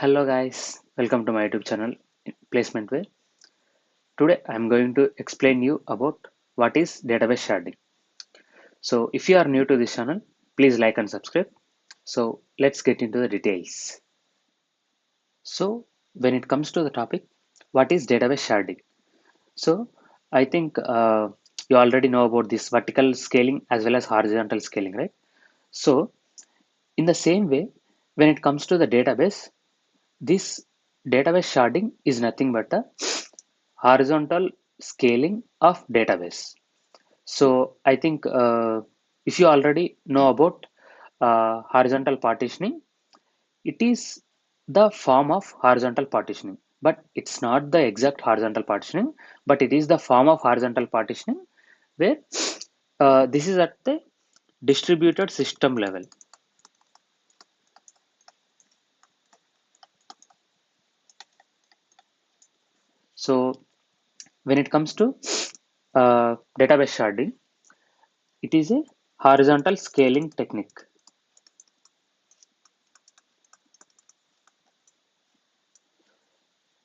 Hello guys, welcome to my YouTube channel Placement Way. Today I'm going to explain you about what is database sharding. So if you are new to this channel, please like and subscribe. So let's get into the details. So when it comes to the topic, what is database sharding? So I think you already know about this vertical scaling as well as horizontal scaling, right? So in the same way, when it comes to the database, this database sharding is nothing but the horizontal scaling of database. So I think if you already know about horizontal partitioning, it is the form of horizontal partitioning, but it's not the exact horizontal partitioning, but it is the form of horizontal partitioning where this is at the distributed system level. So when it comes to database sharding, it is a horizontal scaling technique.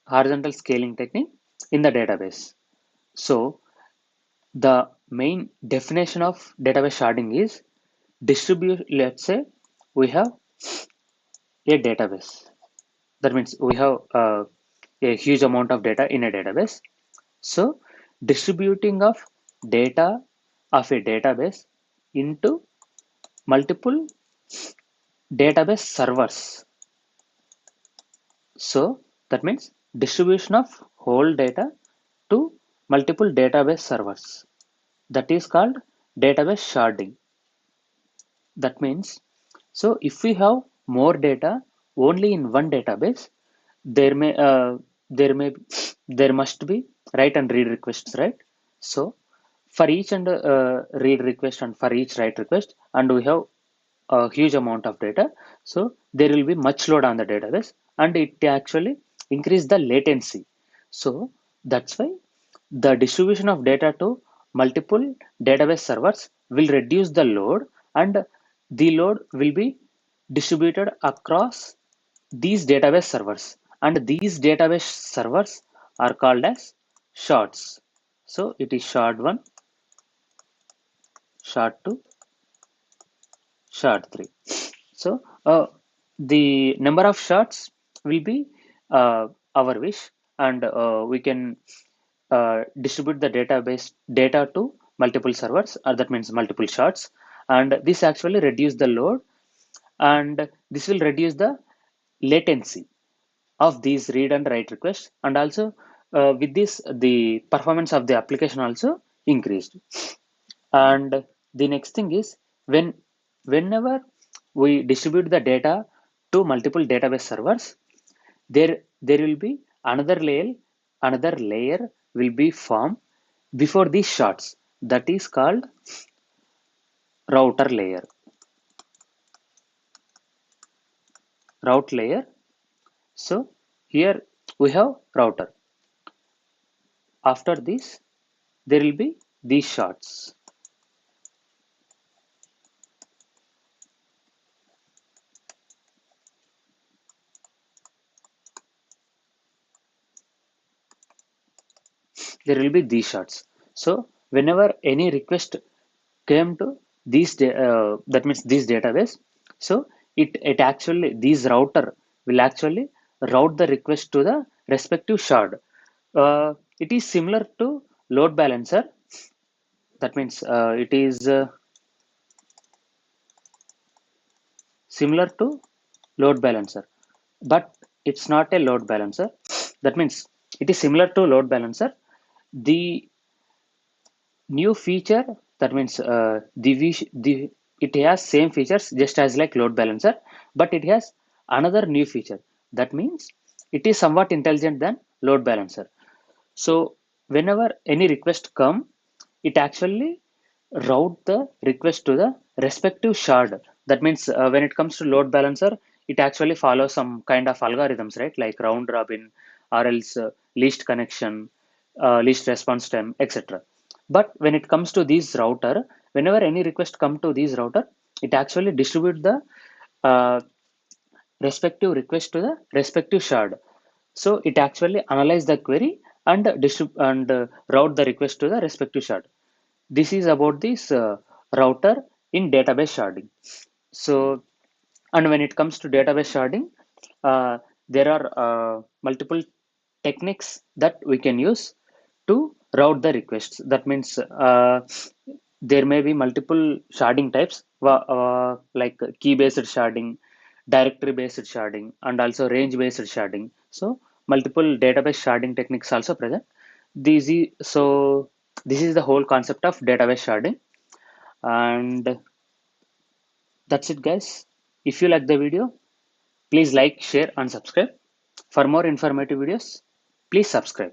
Horizontal scaling technique in the database. So the main definition of database sharding is distribute. Let's say we have a database. That means we have a huge amount of data in a database. So distributing of data of a database into multiple database servers. So that means distribution of whole data to multiple database servers. That is called database sharding. That means, so if we have more data only in one database, there may there may there must be write and read requests, right? So for each and read request and for each write request, and we have a huge amount of data, so there will be much load on the database, and it actually increase the latency. So that's why the distribution of data to multiple database servers will reduce the load, and the load will be distributed across these database servers, and these database servers are called as shards. So it is shard 1, shard 2, shard 3. So the number of shards will be our wish, and we can distribute the database data to multiple servers, that means multiple shards, and this actually reduce the load, and this will reduce the latency of these read and write requests, and also with this the performance of the application also increased. And the next thing is, whenever we distribute the data to multiple database servers, there will be another layer will be formed before these shards, that is called router layer. Route layer. So here we have router. After this, there will be these shards. There will be these shards. So whenever any request came to that means this database, so it actually this router will actually route the request to the respective shard. It is similar to load balancer. That means it is similar to load balancer, but it's not a load balancer. That means it is similar to load balancer. The new feature, that means the it has same features just as like load balancer, but it has another new feature. That means it is somewhat intelligent than load balancer. So whenever any request come, it actually route the request to the respective shard. That means when it comes to load balancer, it actually follows some kind of algorithms, right? Like round robin, or else least connection, least response time, etc. But when it comes to this router, whenever any request come to this router, it actually distribute the uh, respective request to the respective shard. So it actually analyze the query and route the request to the respective shard. This is about this router in database sharding. So, and when it comes to database sharding, there are multiple techniques that we can use to route the requests. That means there may be multiple sharding types, like key-based sharding, directory-based sharding, and also range-based sharding. So, multiple database sharding techniques also present. This is the whole concept of database sharding, and that's it, guys. If you like the video, please like, share, and subscribe. For more informative videos, please subscribe.